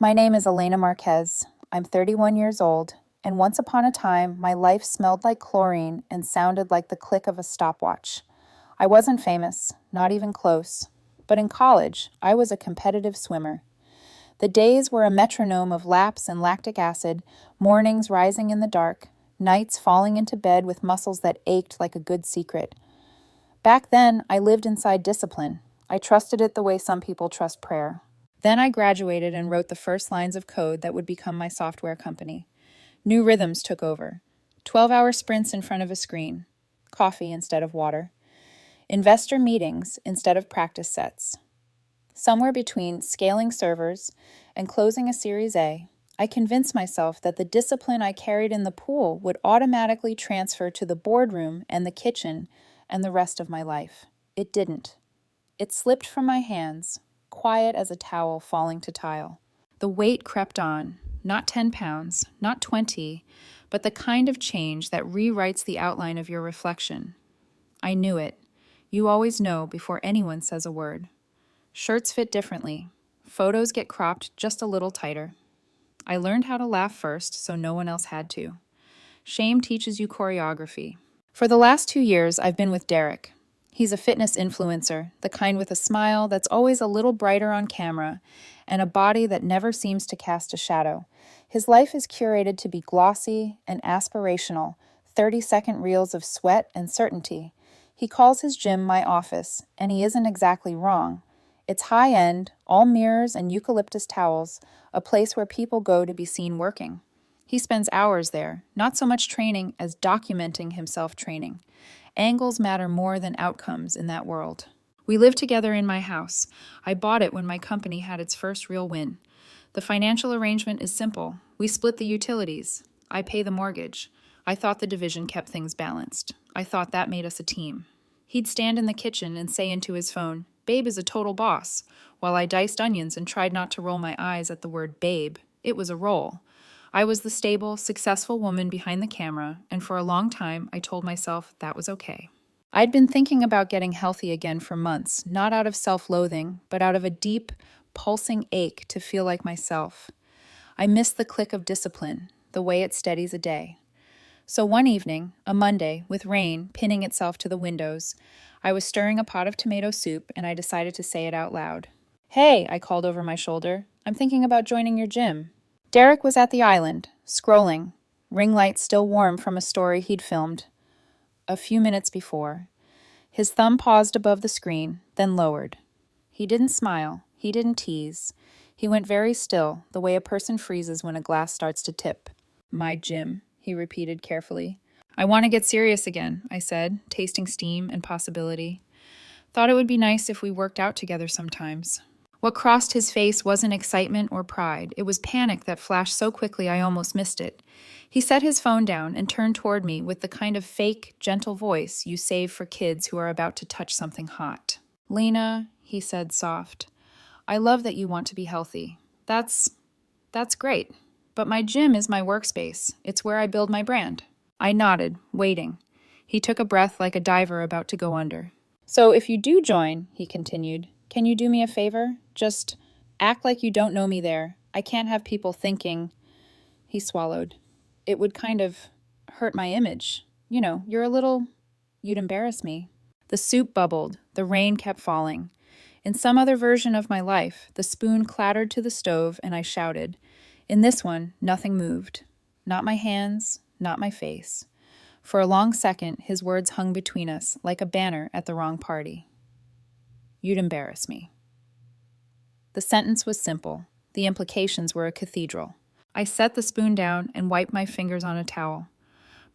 My name is Elena Marquez. I'm 31 years old, and once upon a time, my life smelled like chlorine and sounded like the click of a stopwatch. I wasn't famous, not even close, but in college, I was a competitive swimmer. The days were a metronome of laps and lactic acid, mornings rising in the dark, nights falling into bed with muscles that ached like a good secret. Back then, I lived inside discipline. I trusted it the way some people trust prayer. Then I graduated and wrote the first lines of code that would become my software company. New rhythms took over. 12-hour sprints in front of a screen. Coffee instead of water. Investor meetings instead of practice sets. Somewhere between scaling servers and closing a Series A, I convinced myself that the discipline I carried in the pool would automatically transfer to the boardroom and the kitchen and the rest of my life. It didn't. It slipped from my hands, quiet as a towel falling to tile. The weight crept on, not 10 pounds, not 20, but the kind of change that rewrites the outline of your reflection. I knew it. You always know before anyone says a word. Shirts fit differently. Photos get cropped just a little tighter. I learned how to laugh first so no one else had to. Shame teaches you choreography. For the last 2 years, I've been with Derek. He's a fitness influencer, the kind with a smile that's always a little brighter on camera and a body that never seems to cast a shadow. His life is curated to be glossy and aspirational, 30-second reels of sweat and certainty. He calls his gym my office, and he isn't exactly wrong. It's high-end, all mirrors and eucalyptus towels, a place where people go to be seen working. He spends hours there, not so much training as documenting himself training. Angles matter more than outcomes in that world. We live together in my house. I bought it when my company had its first real win. The financial arrangement is simple. We split the utilities. I pay the mortgage. I thought the division kept things balanced. I thought that made us a team. He'd stand in the kitchen and say into his phone, "Babe is a total boss," while I diced onions and tried not to roll my eyes at the word babe. It was a role. I was the stable, successful woman behind the camera, and for a long time, I told myself that was okay. I'd been thinking about getting healthy again for months, not out of self-loathing, but out of a deep, pulsing ache to feel like myself. I missed the click of discipline, the way it steadies a day. So one evening, a Monday, with rain pinning itself to the windows, I was stirring a pot of tomato soup, and I decided to say it out loud. "Hey," I called over my shoulder, "I'm thinking about joining your gym." Derek was at the island, scrolling, ring light still warm from a story he'd filmed a few minutes before. His thumb paused above the screen, then lowered. He didn't smile. He didn't tease. He went very still, the way a person freezes when a glass starts to tip. "My gym," he repeated carefully. "I want to get serious again," I said, tasting steam and possibility. "Thought it would be nice if we worked out together sometimes." What crossed his face wasn't excitement or pride. It was panic that flashed so quickly I almost missed it. He set his phone down and turned toward me with the kind of fake, gentle voice you save for kids who are about to touch something hot. "Lena," he said soft, "I love that you want to be healthy. That's great. But my gym is my workspace. It's where I build my brand." I nodded, waiting. He took a breath like a diver about to go under. "So if you do join," he continued, "can you do me a favor? Just act like you don't know me there. I can't have people thinking—" He swallowed. "It would kind of hurt my image. You know, you'd embarrass me." The soup bubbled. The rain kept falling. In some other version of my life, the spoon clattered to the stove and I shouted. In this one, nothing moved. Not my hands, not my face. For a long second, his words hung between us like a banner at the wrong party. "You'd embarrass me." The sentence was simple. The implications were a cathedral. I set the spoon down and wiped my fingers on a towel.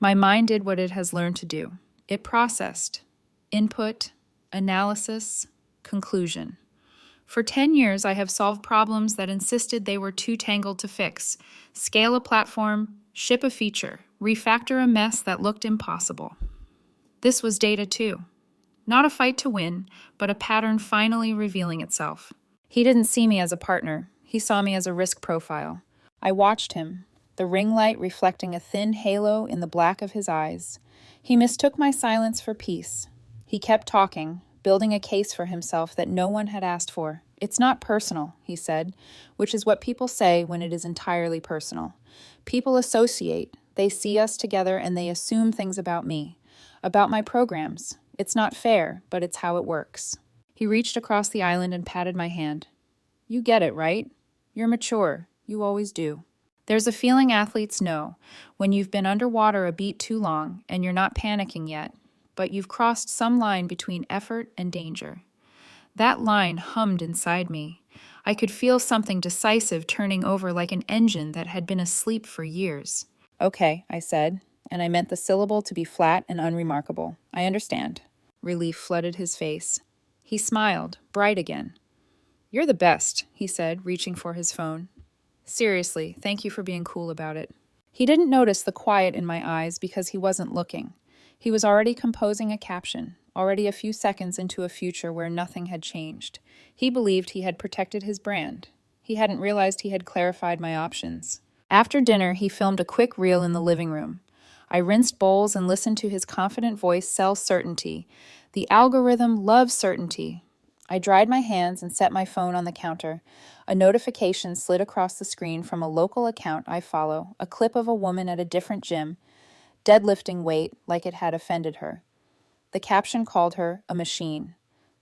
My mind did what it has learned to do. It processed. Input, analysis, conclusion. For 10 years, I have solved problems that insisted they were too tangled to fix. Scale a platform, ship a feature, refactor a mess that looked impossible. This was data too. Not a fight to win, but a pattern finally revealing itself. He didn't see me as a partner. He saw me as a risk profile. I watched him, the ring light reflecting a thin halo in the black of his eyes. He mistook my silence for peace. He kept talking, building a case for himself that no one had asked for. It's not personal, he said, which is what people say when it is entirely personal. People associate. They see us together and they assume things about me, about my programs. It's not fair, but it's how it works. He reached across the island and patted my hand. You get it, right? You're mature. You always do. There's a feeling athletes know when you've been underwater a beat too long and you're not panicking yet, but you've crossed some line between effort and danger. That line hummed inside me. I could feel something decisive turning over like an engine that had been asleep for years. Okay, I said, and I meant the syllable to be flat and unremarkable. I understand. Relief flooded his face. He smiled, bright again. You're the best, he said, reaching for his phone. Seriously, thank you for being cool about it. He didn't notice the quiet in my eyes because he wasn't looking. He was already composing a caption, already a few seconds into a future where nothing had changed. He believed he had protected his brand. He hadn't realized he had clarified my options. After dinner, he filmed a quick reel in the living room. I rinsed bowls and listened to his confident voice sell certainty. The algorithm loves certainty. I dried my hands and set my phone on the counter. A notification slid across the screen from a local account I follow, a clip of a woman at a different gym, deadlifting weight like it had offended her. The caption called her a machine.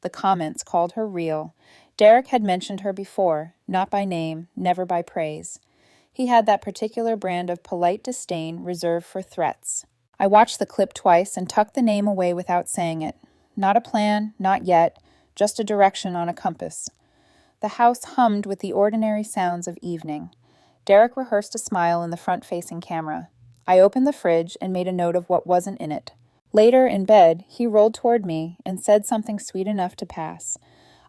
The comments called her real. Derek had mentioned her before, not by name, never by praise. He had that particular brand of polite disdain reserved for threats. I watched the clip twice and tucked the name away without saying it. Not a plan, not yet, just a direction on a compass. The house hummed with the ordinary sounds of evening. Derek rehearsed a smile in the front-facing camera. I opened the fridge and made a note of what wasn't in it. Later, in bed, he rolled toward me and said something sweet enough to pass.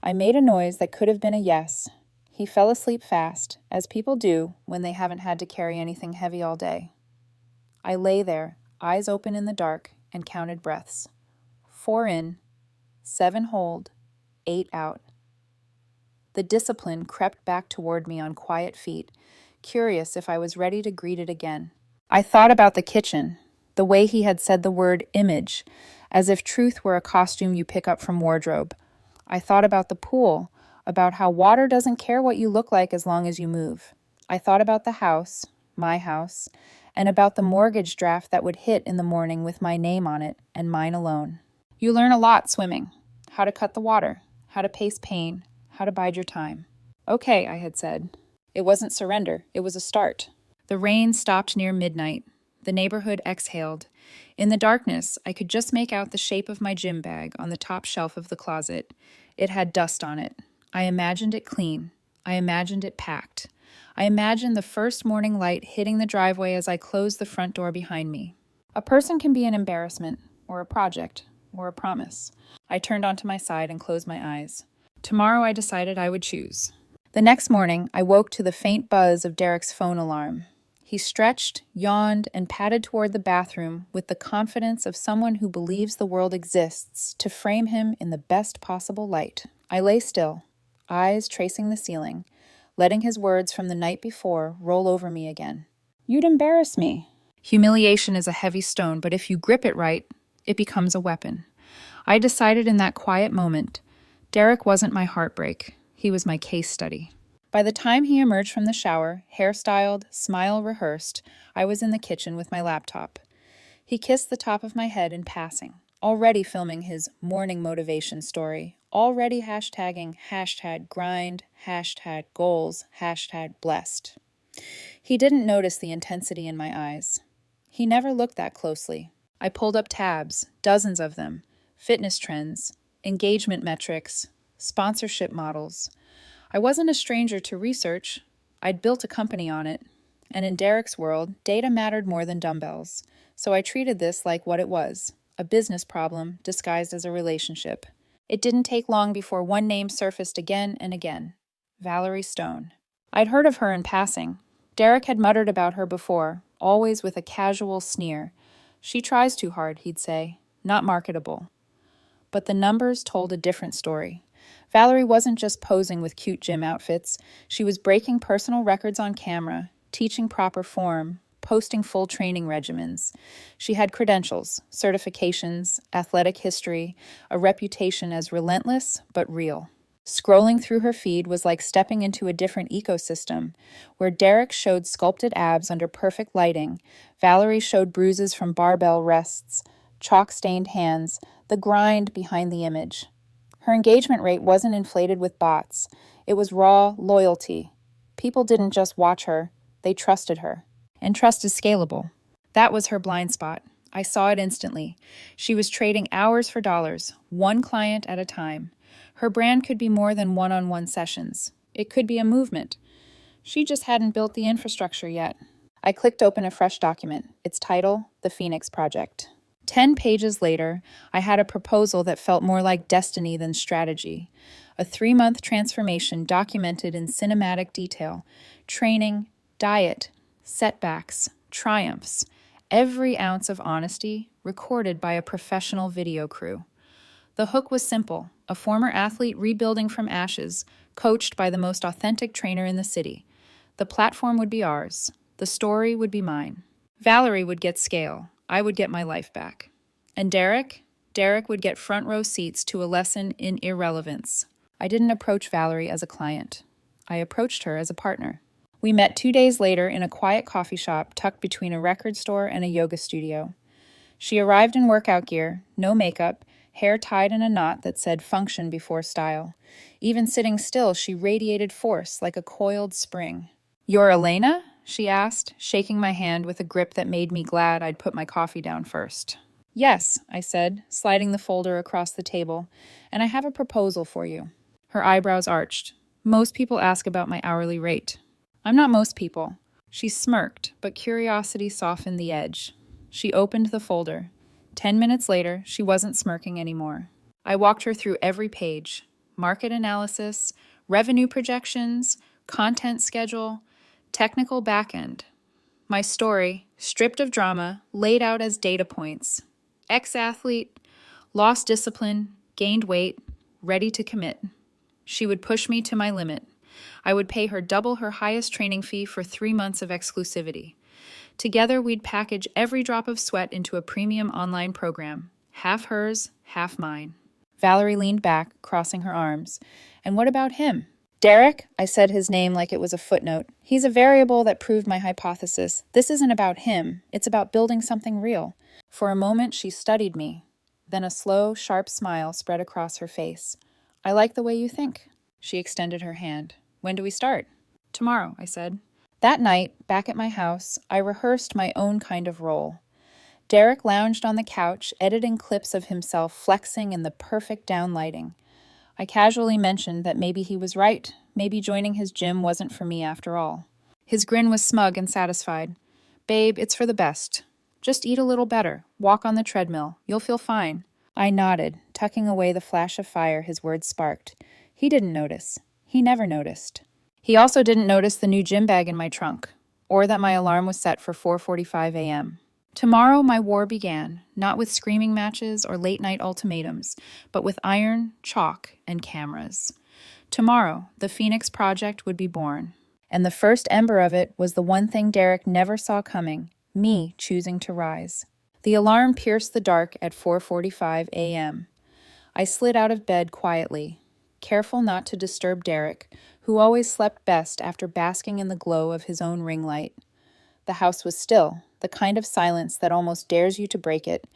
I made a noise that could have been a yes. He fell asleep fast, as people do when they haven't had to carry anything heavy all day. I lay there, eyes open in the dark, and counted breaths. 4 in, 7 hold, 8 out. The discipline crept back toward me on quiet feet, curious if I was ready to greet it again. I thought about the kitchen, the way he had said the word image, as if truth were a costume you pick up from wardrobe. I thought about the pool, about how water doesn't care what you look like as long as you move. I thought about the house, my house, and about the mortgage draft that would hit in the morning with my name on it and mine alone. You learn a lot swimming. How to cut the water, how to pace pain, how to bide your time. Okay, I had said. It wasn't surrender, it was a start. The rain stopped near midnight. The neighborhood exhaled. In the darkness, I could just make out the shape of my gym bag on the top shelf of the closet. It had dust on it. I imagined it clean. I imagined it packed. I imagined the first morning light hitting the driveway as I closed the front door behind me. A person can be an embarrassment, or a project, or a promise. I turned onto my side and closed my eyes. Tomorrow I decided I would choose. The next morning, I woke to the faint buzz of Derek's phone alarm. He stretched, yawned, and padded toward the bathroom with the confidence of someone who believes the world exists to frame him in the best possible light. I lay still, eyes tracing the ceiling, letting his words from the night before roll over me again. You'd embarrass me. Humiliation is a heavy stone, but if you grip it right, it becomes a weapon. I decided in that quiet moment, Derek wasn't my heartbreak. He was my case study. By the time he emerged from the shower, hairstyled, smile rehearsed, I was in the kitchen with my laptop. He kissed the top of my head in passing, already filming his morning motivation story, already hashtagging #grind, #goals, #blessed. He didn't notice the intensity in my eyes. He never looked that closely. I pulled up tabs, dozens of them, fitness trends, engagement metrics, sponsorship models. I wasn't a stranger to research. I'd built a company on it. And in Derek's world, data mattered more than dumbbells. So I treated this like what it was, a business problem disguised as a relationship. It didn't take long before one name surfaced again and again. Valerie Stone. I'd heard of her in passing. Derek had muttered about her before, always with a casual sneer. She tries too hard, he'd say. Not marketable. But the numbers told a different story. Valerie wasn't just posing with cute gym outfits. She was breaking personal records on camera, teaching proper form, posting full training regimens. She had credentials, certifications, athletic history, a reputation as relentless but real. Scrolling through her feed was like stepping into a different ecosystem, where Derek showed sculpted abs under perfect lighting, Valerie showed bruises from barbell rests, chalk-stained hands, the grind behind the image. Her engagement rate wasn't inflated with bots. It was raw loyalty. People didn't just watch her, they trusted her. And trust is scalable. That was her blind spot. I saw it instantly. She was trading hours for dollars, one client at a time. Her brand could be more than one-on-one sessions. It could be a movement. She just hadn't built the infrastructure yet. I clicked open a fresh document, its title, The Phoenix Project. 10 pages later, I had a proposal that felt more like destiny than strategy. A 3-month transformation documented in cinematic detail. Training, diet, setbacks, triumphs. Every ounce of honesty recorded by a professional video crew. The hook was simple: a former athlete rebuilding from ashes, coached by the most authentic trainer in the city. The platform would be ours. The story would be mine. Valerie would get scale. I would get my life back. And Derek? Derek would get front row seats to a lesson in irrelevance. I didn't approach Valerie as a client. I approached her as a partner. We met 2 days later in a quiet coffee shop tucked between a record store and a yoga studio. She arrived in workout gear, no makeup, hair tied in a knot that said function before style. Even sitting still, she radiated force like a coiled spring. "You're Elena?" she asked, shaking my hand with a grip that made me glad I'd put my coffee down first. "Yes," I said, sliding the folder across the table, "and I have a proposal for you." Her eyebrows arched. "Most people ask about my hourly rate." "I'm not most people." She smirked, but curiosity softened the edge. She opened the folder. 10 minutes later, she wasn't smirking anymore. I walked her through every page: market analysis, revenue projections, content schedule, technical backend. My story, stripped of drama, laid out as data points. Ex-athlete, lost discipline, gained weight, ready to commit. She would push me to my limit. I would pay her double her highest training fee for 3 months of exclusivity. Together, we'd package every drop of sweat into a premium online program. Half hers, half mine. Valerie leaned back, crossing her arms. "And what about him?" "Derek," I said his name like it was a footnote. "He's a variable that proved my hypothesis. This isn't about him. It's about building something real." For a moment, she studied me. Then a slow, sharp smile spread across her face. "I like the way you think." She extended her hand. "When do we start?" "Tomorrow," I said. That night, back at my house, I rehearsed my own kind of role. Derek lounged on the couch, editing clips of himself flexing in the perfect downlighting. I casually mentioned that maybe he was right. Maybe joining his gym wasn't for me after all. His grin was smug and satisfied. "Babe, it's for the best. Just eat a little better. Walk on the treadmill. You'll feel fine." I nodded, tucking away the flash of fire his words sparked. He didn't notice. He never noticed. He also didn't notice the new gym bag in my trunk, or that my alarm was set for 4:45 a.m. Tomorrow my war began, not with screaming matches or late-night ultimatums, but with iron, chalk, and cameras. Tomorrow, the Phoenix Project would be born. And the first ember of it was the one thing Derek never saw coming: me choosing to rise. The alarm pierced the dark at 4:45 a.m. I slid out of bed quietly, careful not to disturb Derek, who always slept best after basking in the glow of his own ring light. The house was still, the kind of silence that almost dares you to break it.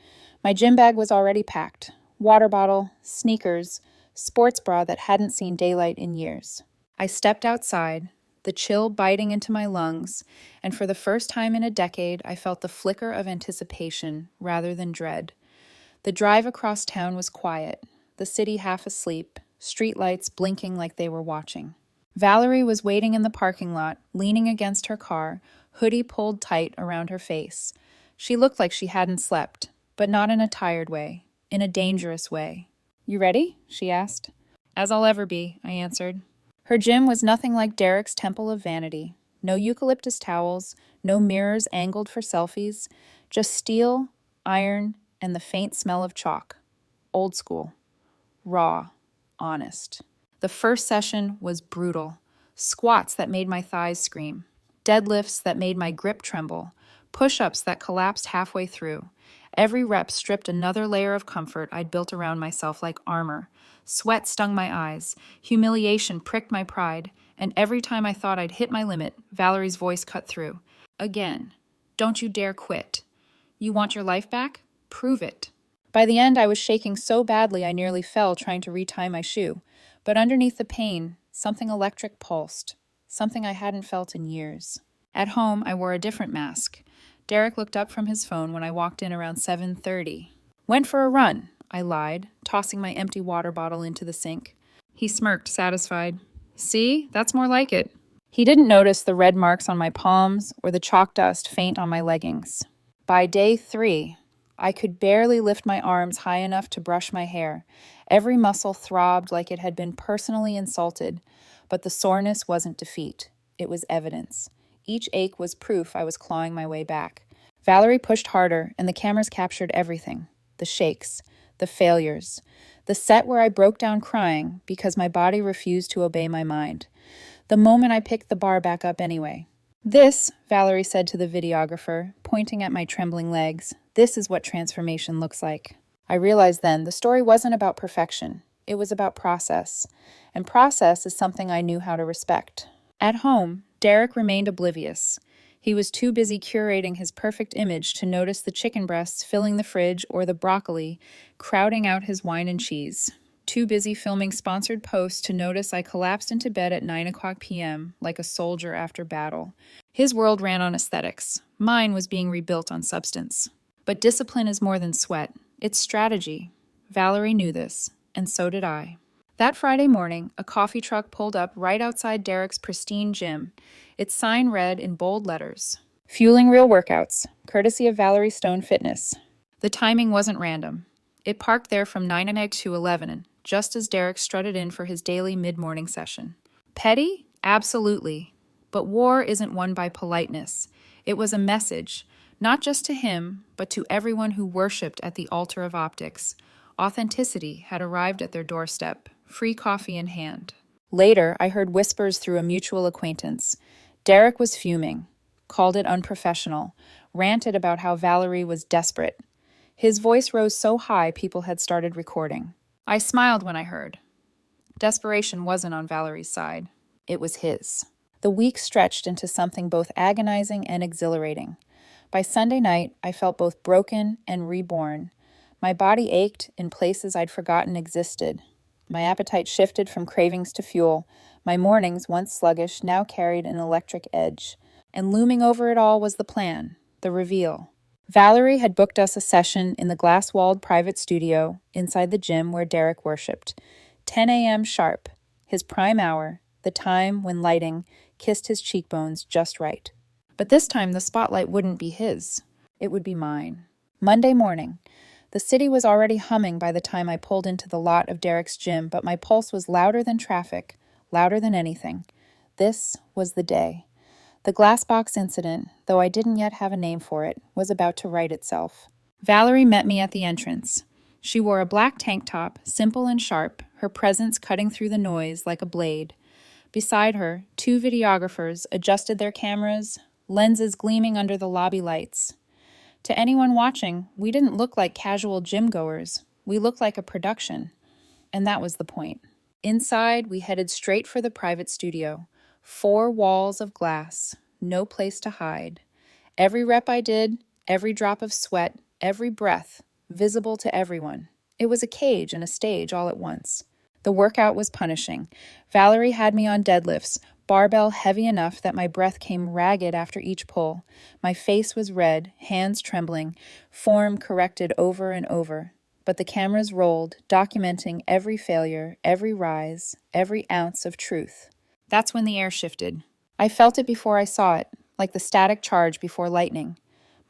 My gym bag was already packed: water bottle, sneakers, sports bra that hadn't seen daylight in years. I stepped outside, the chill biting into my lungs, and for the first time in a decade, I felt the flicker of anticipation rather than dread. The drive across town was quiet, the city half asleep, streetlights blinking like they were watching. Valerie was waiting in the parking lot, leaning against her car, hoodie pulled tight around her face. She looked like she hadn't slept, but not in a tired way, in a dangerous way. "You ready?" she asked. "As I'll ever be," I answered. Her gym was nothing like Derek's temple of vanity. No eucalyptus towels, no mirrors angled for selfies, just steel, iron, and the faint smell of chalk. Old school. Raw. Honest. The first session was brutal. Squats that made my thighs scream. Deadlifts that made my grip tremble. Push-ups that collapsed halfway through. Every rep stripped another layer of comfort I'd built around myself like armor. Sweat stung my eyes. Humiliation pricked my pride. And every time I thought I'd hit my limit, Valerie's voice cut through. Again. Don't you dare quit. You want your life back? Prove it. By the end, I was shaking so badly I nearly fell trying to retie my shoe. But underneath the pain, something electric pulsed. Something I hadn't felt in years. At home, I wore a different mask. Derek looked up from his phone when I walked in around 7:30. Went for a run, I lied, tossing my empty water bottle into the sink. He smirked, satisfied. See, that's more like it. He didn't notice the red marks on my palms or the chalk dust faint on my leggings. By day 3, I could barely lift my arms high enough to brush my hair. Every muscle throbbed like it had been personally insulted, but the soreness wasn't defeat. It was evidence. Each ache was proof I was clawing my way back. Valerie pushed harder, and the cameras captured everything. The shakes, the failures, the set where I broke down crying because my body refused to obey my mind. The moment I picked the bar back up anyway. This, Valerie said to the videographer, pointing at my trembling legs, this is what transformation looks like. I realized then the story wasn't about perfection. It was about process. And process is something I knew how to respect. At home, Derek remained oblivious. He was too busy curating his perfect image to notice the chicken breasts filling the fridge or the broccoli crowding out his wine and cheese. Too busy filming sponsored posts to notice I collapsed into bed at 9:00 p.m. like a soldier after battle. His world ran on aesthetics. Mine was being rebuilt on substance. But discipline is more than sweat. It's strategy. Valerie knew this, and so did I. That Friday morning, a coffee truck pulled up right outside Derek's pristine gym. Its sign read in bold letters, "Fueling real workouts, courtesy of Valerie Stone Fitness." The timing wasn't random. It parked there from 9 to 11, just as Derek strutted in for his daily mid-morning session. Petty? Absolutely. But war isn't won by politeness. It was a message, not just to him, but to everyone who worshipped at the altar of optics. Authenticity had arrived at their doorstep, free coffee in hand. Later, I heard whispers through a mutual acquaintance. Derek was fuming, called it unprofessional, ranted about how Valerie was desperate. His voice rose so high people had started recording. I smiled when I heard. Desperation wasn't on Valerie's side. It was his. The week stretched into something both agonizing and exhilarating. By Sunday night, I felt both broken and reborn. My body ached in places I'd forgotten existed. My appetite shifted from cravings to fuel. My mornings, once sluggish, now carried an electric edge. And looming over it all was the plan, the reveal. Valerie had booked us a session in the glass-walled private studio inside the gym where Derek worshipped. 10 a.m. sharp, his prime hour, the time when lighting kissed his cheekbones just right. But this time the spotlight wouldn't be his. It would be mine. Monday morning. The city was already humming by the time I pulled into the lot of Derek's gym, but my pulse was louder than traffic, louder than anything. This was the day. The glassbox incident, though I didn't yet have a name for it, was about to right itself. Valerie met me at the entrance. She wore a black tank top, simple and sharp, her presence cutting through the noise like a blade. Beside her, 2 videographers adjusted their cameras, lenses gleaming under the lobby lights. To anyone watching, we didn't look like casual gym-goers. We looked like a production. And that was the point. Inside, we headed straight for the private studio. 4 walls of glass, no place to hide. Every rep I did, every drop of sweat, every breath, visible to everyone. It was a cage and a stage all at once. The workout was punishing. Valerie had me on deadlifts, barbell heavy enough that my breath came ragged after each pull. My face was red, hands trembling, form corrected over and over. But the cameras rolled, documenting every failure, every rise, every ounce of truth. That's when the air shifted. I felt it before I saw it, like the static charge before lightning.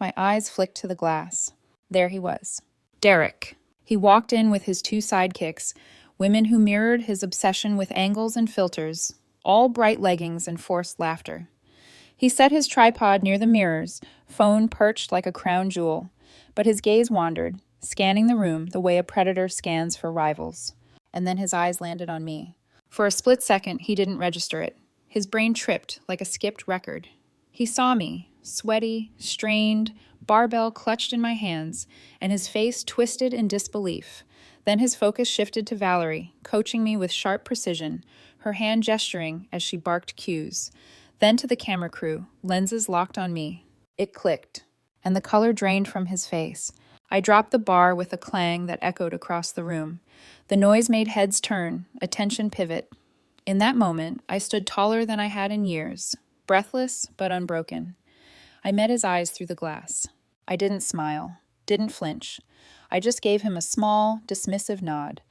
My eyes flicked to the glass. There he was. Derek. He walked in with his 2 sidekicks, women who mirrored his obsession with angles and filters, all bright leggings and forced laughter. He set his tripod near the mirrors, phone perched like a crown jewel, but his gaze wandered, scanning the room the way a predator scans for rivals. And then his eyes landed on me. For a split second, he didn't register it. His brain tripped like a skipped record. He saw me, sweaty, strained, barbell clutched in my hands, and his face twisted in disbelief. Then his focus shifted to Valerie, coaching me with sharp precision, her hand gesturing as she barked cues. Then to the camera crew, lenses locked on me. It clicked, and the color drained from his face. I dropped the bar with a clang that echoed across the room. The noise made heads turn, attention pivot. In that moment, I stood taller than I had in years, breathless but unbroken. I met his eyes through the glass. I didn't smile, didn't flinch. I just gave him a small, dismissive nod.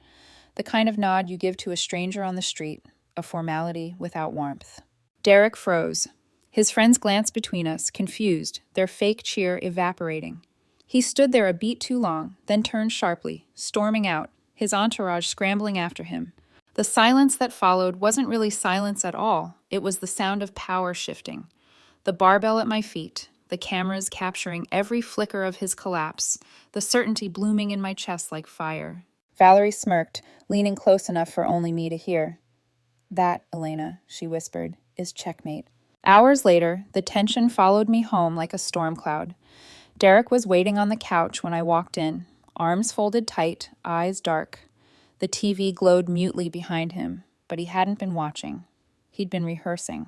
The kind of nod you give to a stranger on the street, a formality without warmth. Derek froze. His friends glanced between us, confused, their fake cheer evaporating. He stood there a beat too long, then turned sharply, storming out, his entourage scrambling after him. The silence that followed wasn't really silence at all. It was the sound of power shifting. The barbell at my feet, the cameras capturing every flicker of his collapse, the certainty blooming in my chest like fire. Valerie smirked, leaning close enough for only me to hear. "That, Elena," she whispered, "is checkmate." Hours later, the tension followed me home like a storm cloud. Derek was waiting on the couch when I walked in, arms folded tight, eyes dark. The TV glowed mutely behind him, but he hadn't been watching. He'd been rehearsing.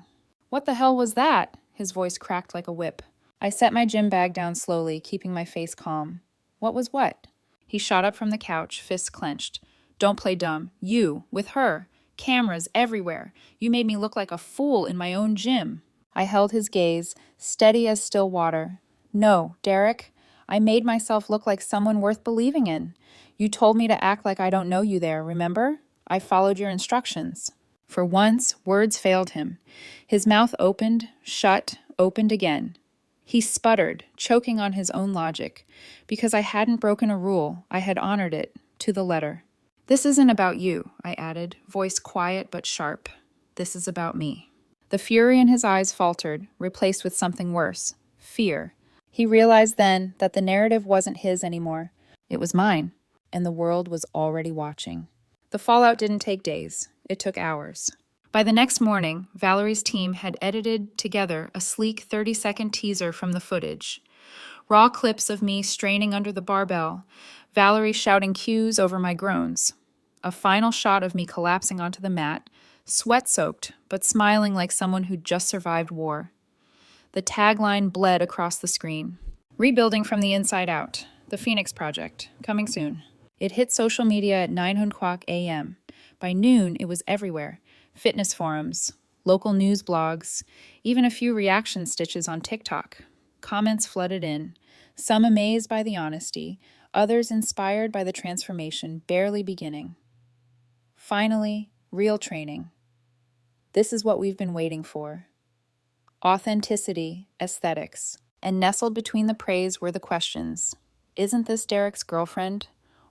"What the hell was that?" His voice cracked like a whip. I set my gym bag down slowly, keeping my face calm. "What was what?" He shot up from the couch, fists clenched. "Don't play dumb. You, with her. Cameras everywhere. You made me look like a fool in my own gym." I held his gaze, steady as still water. "No, Derek. I made myself look like someone worth believing in. You told me to act like I don't know you there, remember? I followed your instructions." For once, words failed him. His mouth opened, shut, opened again. He sputtered, choking on his own logic. Because I hadn't broken a rule, I had honored it, to the letter. "This isn't about you," I added, voice quiet but sharp. "This is about me." The fury in his eyes faltered, replaced with something worse, fear. He realized then that the narrative wasn't his anymore. It was mine, and the world was already watching. The fallout didn't take days. It took hours. By the next morning, Valerie's team had edited together a sleek 30-second teaser from the footage. Raw clips of me straining under the barbell, Valerie shouting cues over my groans. A final shot of me collapsing onto the mat, sweat-soaked, but smiling like someone who'd just survived war. The tagline bled across the screen. "Rebuilding from the inside out. The Phoenix Project. Coming soon." It hit social media at 9:00 a.m. By noon, it was everywhere. Fitness forums, local news blogs, even a few reaction stitches on TikTok. Comments flooded in, some amazed by the honesty, others inspired by the transformation barely beginning. Finally, real training. This is what we've been waiting for. Authenticity, aesthetics. And nestled between the praise were the questions. Isn't this Derek's girlfriend?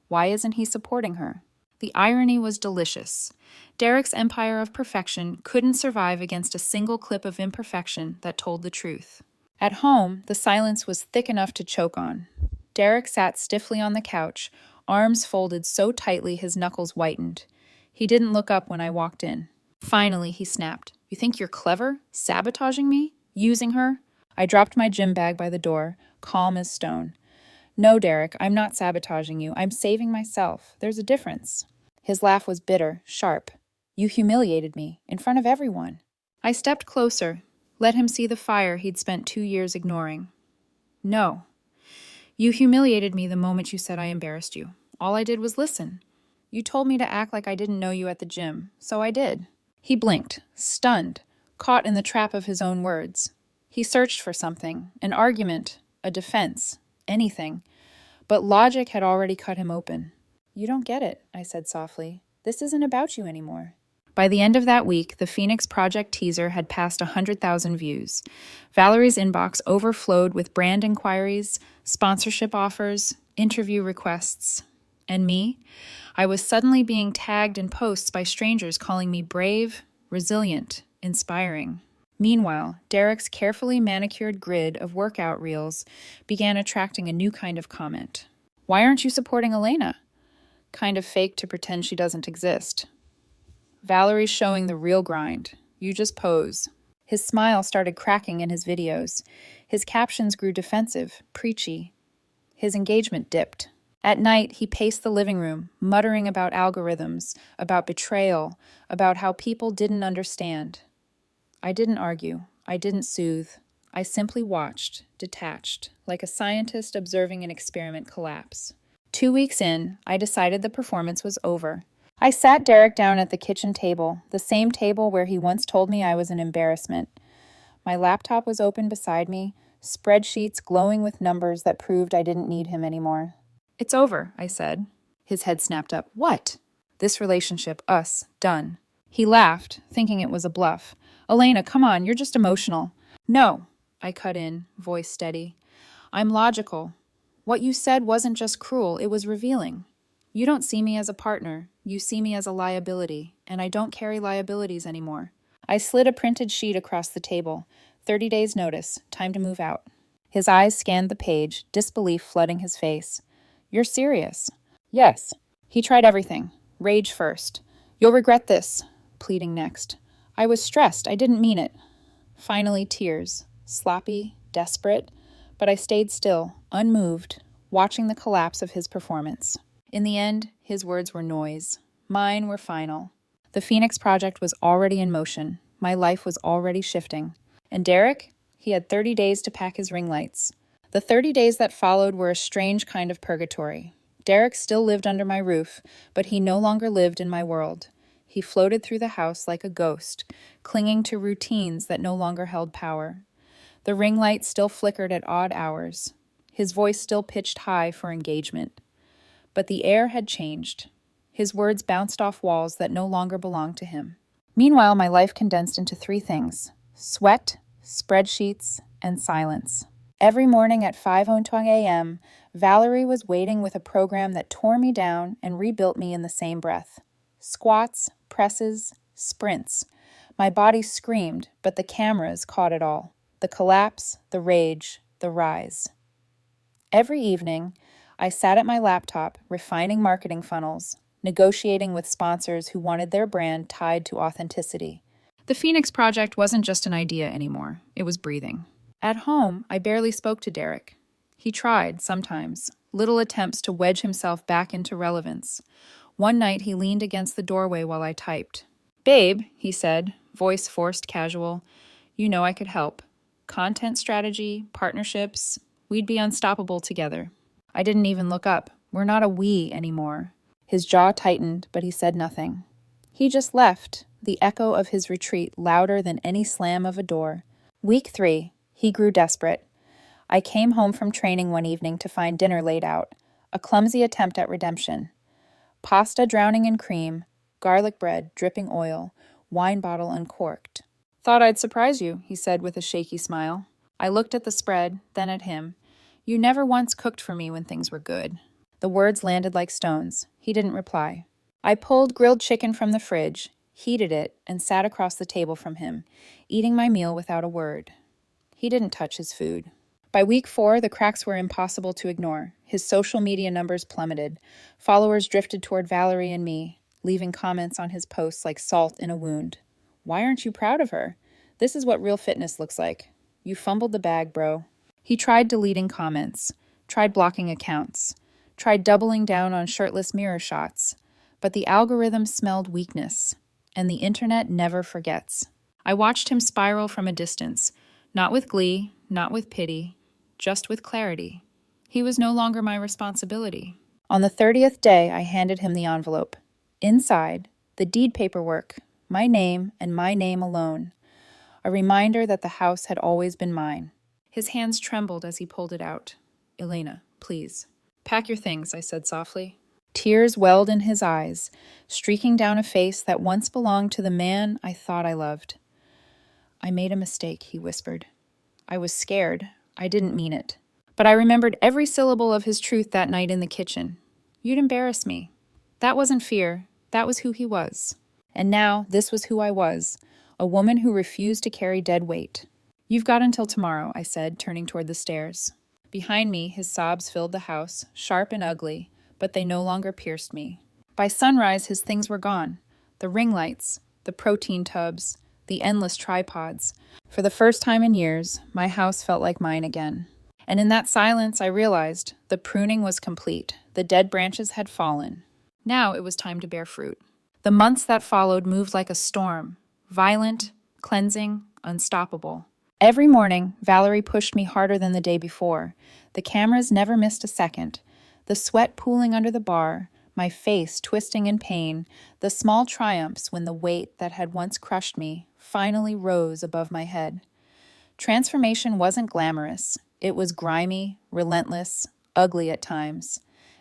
Why isn't he supporting her? The irony was delicious. Derek's empire of perfection couldn't survive against a single clip of imperfection that told the truth. At home, the silence was thick enough to choke on. Derek sat stiffly on the couch, arms folded so tightly his knuckles whitened. He didn't look up when I walked in. Finally, he snapped. "You think you're clever? Sabotaging me? Using her?" I dropped my gym bag by the door, calm as stone. "No, Derek, I'm not sabotaging you. I'm saving myself. There's a difference." His laugh was bitter, sharp. "You humiliated me, in front of everyone." I stepped closer, let him see the fire he'd spent 2 years ignoring. "No. You humiliated me the moment you said I embarrassed you. All I did was listen. You told me to act like I didn't know you at the gym, so I did." He blinked, stunned, caught in the trap of his own words. He searched for something, an argument, a defense, anything. But logic had already cut him open. "You don't get it," I said softly. "This isn't about you anymore." By the end of that week, the Phoenix Project teaser had passed 100,000 views. Valerie's inbox overflowed with brand inquiries, sponsorship offers, interview requests. And me? I was suddenly being tagged in posts by strangers calling me brave, resilient, inspiring. Meanwhile, Derek's carefully manicured grid of workout reels began attracting a new kind of comment. "Why aren't you supporting Elena?" Kind of fake to pretend she doesn't exist. "Valerie's showing the real grind. You just pose." His smile started cracking in his videos. His captions grew defensive, preachy. His engagement dipped. At night, he paced the living room, muttering about algorithms, about betrayal, about how people didn't understand. I didn't argue. I didn't soothe. I simply watched, detached, like a scientist observing an experiment collapse. 2 weeks in, I decided the performance was over. I sat Derek down at the kitchen table, the same table where he once told me I was an embarrassment. My laptop was open beside me, spreadsheets glowing with numbers that proved I didn't need him anymore. "It's over," I said. His head snapped up. "What?" "This relationship, us, done." He laughed, thinking it was a bluff. "Elena, come on, you're just emotional." "No," I cut in, voice steady. "I'm logical. What you said wasn't just cruel, it was revealing. You don't see me as a partner, you see me as a liability, and I don't carry liabilities anymore." I slid a printed sheet across the table. 30 days notice, time to move out. His eyes scanned the page, disbelief flooding his face. "You're serious?" "Yes." He tried everything. Rage first. "You'll regret this." Pleading next. "I was stressed, I didn't mean it." Finally, tears. Sloppy, desperate, but I stayed still, unmoved, watching the collapse of his performance. In the end, his words were noise. Mine were final. The Phoenix Project was already in motion. My life was already shifting. And Derek? He had 30 days to pack his ring lights. The 30 days that followed were a strange kind of purgatory. Derek still lived under my roof, but he no longer lived in my world. He floated through the house like a ghost, clinging to routines that no longer held power. The ring light still flickered at odd hours. His voice still pitched high for engagement. But the air had changed. His words bounced off walls that no longer belonged to him. Meanwhile, my life condensed into 3 things: sweat, spreadsheets, and silence. Every morning at 5:02 a.m., Valerie was waiting with a program that tore me down and rebuilt me in the same breath. Squats, presses, sprints. My body screamed, but the cameras caught it all. The collapse, the rage, the rise. Every evening, I sat at my laptop, refining marketing funnels, negotiating with sponsors who wanted their brand tied to authenticity. The Phoenix Project wasn't just an idea anymore, it was breathing. At home, I barely spoke to Derek. He tried, sometimes, little attempts to wedge himself back into relevance. One night, he leaned against the doorway while I typed. "Babe," he said, voice forced casual, "you know I could help. Content strategy, partnerships, we'd be unstoppable together." I didn't even look up. We're not a we anymore. His jaw tightened, but he said nothing. He just left, the echo of his retreat louder than any slam of a door. Week 3, he grew desperate. I came home from training one evening to find dinner laid out, a clumsy attempt at redemption. Pasta drowning in cream, garlic bread dripping oil, wine bottle uncorked. "Thought I'd surprise you," he said with a shaky smile. I looked at the spread, then at him. "You never once cooked for me when things were good." The words landed like stones. He didn't reply. I pulled grilled chicken from the fridge, heated it, and sat across the table from him, eating my meal without a word. He didn't touch his food. By week 4, the cracks were impossible to ignore. His social media numbers plummeted. Followers drifted toward Valerie and me, leaving comments on his posts like salt in a wound. "Why aren't you proud of her? This is what real fitness looks like. You fumbled the bag, bro." He tried deleting comments, tried blocking accounts, tried doubling down on shirtless mirror shots, but the algorithm smelled weakness, and the internet never forgets. I watched him spiral from a distance, not with glee, not with pity, just with clarity. He was no longer my responsibility. On the 30th day, I handed him the envelope. Inside, the deed paperwork, my name and my name alone. A reminder that the house had always been mine. His hands trembled as he pulled it out. "Elena, please." "Pack your things," I said softly. Tears welled in his eyes, streaking down a face that once belonged to the man I thought I loved. "I made a mistake," he whispered. I was scared. I didn't mean it. But I remembered every syllable of his truth that night in the kitchen. "You'd embarrass me." That wasn't fear. That was who he was. And now, this was who I was, a woman who refused to carry dead weight. "You've got until tomorrow," I said, turning toward the stairs. Behind me, his sobs filled the house, sharp and ugly, but they no longer pierced me. By sunrise, his things were gone. The ring lights, the protein tubs, the endless tripods. For the first time in years, my house felt like mine again. And in that silence, I realized the pruning was complete. The dead branches had fallen. Now it was time to bear fruit. The months that followed moved like a storm, violent, cleansing, unstoppable. Every morning, Valerie pushed me harder than the day before. The cameras never missed a second. The sweat pooling under the bar, my face twisting in pain, the small triumphs when the weight that had once crushed me finally rose above my head. Transformation wasn't glamorous. It was grimy, relentless, ugly at times.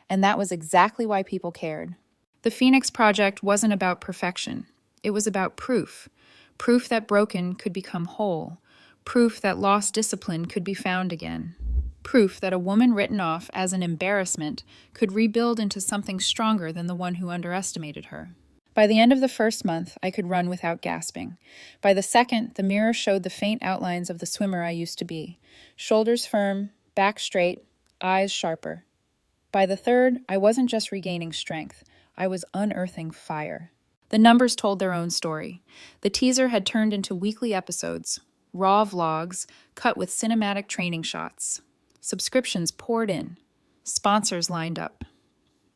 And that was exactly why people cared. The Phoenix Project wasn't about perfection. It was about proof. Proof that broken could become whole. Proof that lost discipline could be found again. Proof that a woman written off as an embarrassment could rebuild into something stronger than the one who underestimated her. By the end of the first month, I could run without gasping. By the second, the mirror showed the faint outlines of the swimmer I used to be. Shoulders firm, back straight, eyes sharper. By the third, I wasn't just regaining strength. I was unearthing fire. The numbers told their own story. The teaser had turned into weekly episodes, raw vlogs, cut with cinematic training shots. Subscriptions poured in. Sponsors lined up.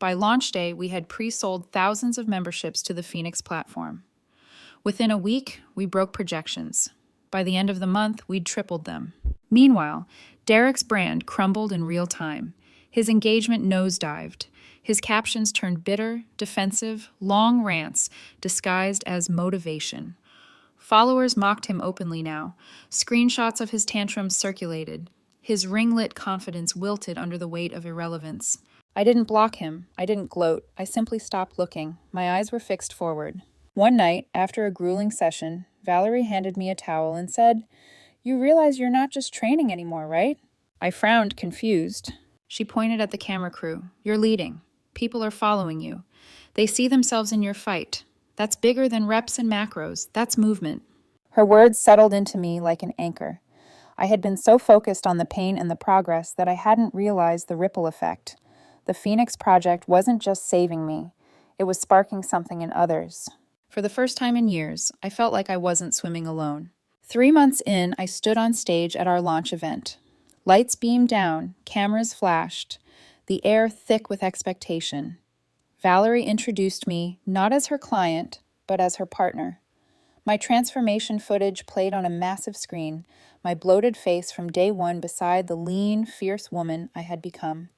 By launch day, we had pre-sold thousands of memberships to the Phoenix platform. Within a week, we broke projections. By the end of the month, we'd tripled them. Meanwhile, Derek's brand crumbled in real time. His engagement nosedived. His captions turned bitter, defensive, long rants disguised as motivation. Followers mocked him openly now. Screenshots of his tantrums circulated. His ring-lit confidence wilted under the weight of irrelevance. I didn't block him. I didn't gloat. I simply stopped looking. My eyes were fixed forward. One night, after a grueling session, Valerie handed me a towel and said, "You realize you're not just training anymore, right?" I frowned, confused. She pointed at the camera crew. "You're leading. People are following you. They see themselves in your fight. That's bigger than reps and macros. That's movement." Her words settled into me like an anchor. I had been so focused on the pain and the progress that I hadn't realized the ripple effect. The Phoenix Project wasn't just saving me. It was sparking something in others. For the first time in years, I felt like I wasn't swimming alone. 3 months in, I stood on stage at our launch event. Lights beamed down, cameras flashed, the air thick with expectation. Valerie introduced me not as her client, but as her partner. My transformation footage played on a massive screen, my bloated face from day one beside the lean, fierce woman I had become.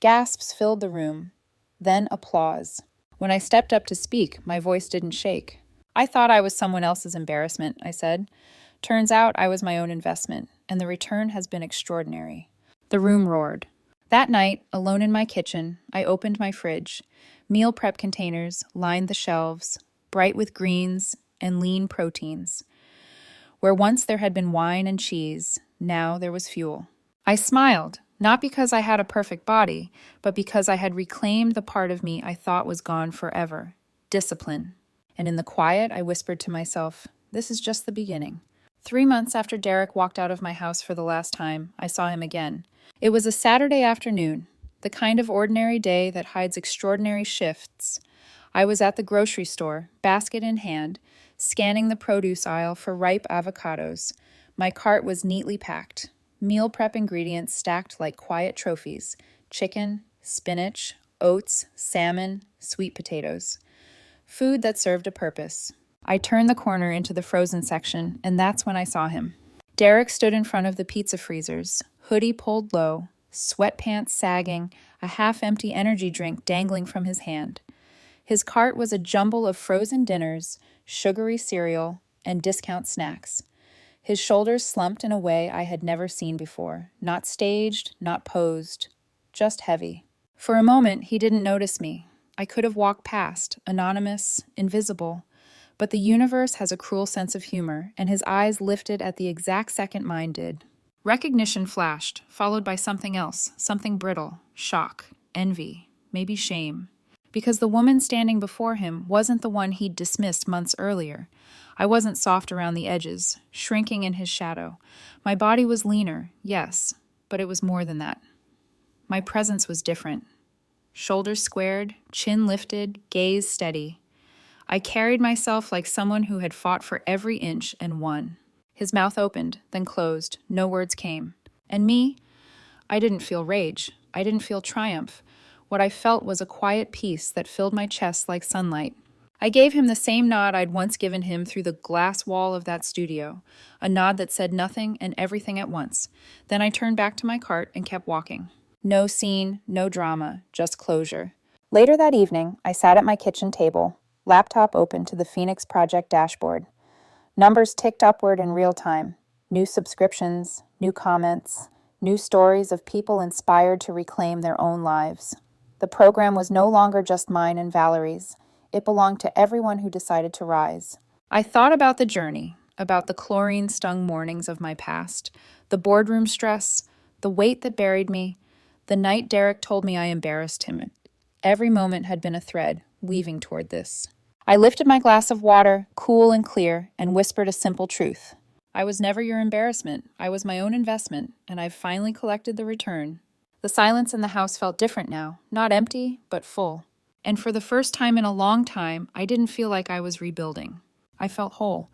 Gasps filled the room, then applause. When I stepped up to speak, my voice didn't shake. "I thought I was someone else's embarrassment," I said. "Turns out I was my own investment, and the return has been extraordinary." The room roared. That night, alone in my kitchen, I opened my fridge. Meal prep containers lined the shelves, bright with greens and lean proteins. Where once there had been wine and cheese, now there was fuel. I smiled, not because I had a perfect body, but because I had reclaimed the part of me I thought was gone forever, discipline. And in the quiet, I whispered to myself, this is just the beginning. 3 months after Derek walked out of my house for the last time, I saw him again. It was a Saturday afternoon, the kind of ordinary day that hides extraordinary shifts. I was at the grocery store, basket in hand, scanning the produce aisle for ripe avocados. My cart was neatly packed. Meal prep ingredients stacked like quiet trophies: chicken, spinach, oats, salmon, sweet potatoes. Food that served a purpose. I turned the corner into the frozen section, and that's when I saw him. Derek stood in front of the pizza freezers, hoodie pulled low, sweatpants sagging, a half-empty energy drink dangling from his hand. His cart was a jumble of frozen dinners, sugary cereal, and discount snacks. His shoulders slumped in a way I had never seen before, not staged, not posed, just heavy. For a moment, he didn't notice me. I could have walked past, anonymous, invisible. But the universe has a cruel sense of humor, and his eyes lifted at the exact second mine did. Recognition flashed, followed by something else, something brittle, shock, envy, maybe shame. Because the woman standing before him wasn't the one he'd dismissed months earlier. I wasn't soft around the edges, shrinking in his shadow. My body was leaner, yes, but it was more than that. My presence was different. Shoulders squared, chin lifted, gaze steady. I carried myself like someone who had fought for every inch and won. His mouth opened, then closed. No words came. And me? I didn't feel rage. I didn't feel triumph. What I felt was a quiet peace that filled my chest like sunlight. I gave him the same nod I'd once given him through the glass wall of that studio, a nod that said nothing and everything at once. Then I turned back to my cart and kept walking. No scene, no drama, just closure. Later that evening, I sat at my kitchen table, laptop open to the Phoenix Project dashboard. Numbers ticked upward in real time. New subscriptions, new comments, new stories of people inspired to reclaim their own lives. The program was no longer just mine and Valerie's. It belonged to everyone who decided to rise. I thought about the journey, about the chlorine-stung mornings of my past, the boardroom stress, the weight that buried me, the night Derek told me I embarrassed him. Every moment had been a thread, weaving toward this. I lifted my glass of water, cool and clear, and whispered a simple truth. I was never your embarrassment. I was my own investment, and I've finally collected the return. The silence in the house felt different now, not empty, but full. And for the first time in a long time, I didn't feel like I was rebuilding. I felt whole.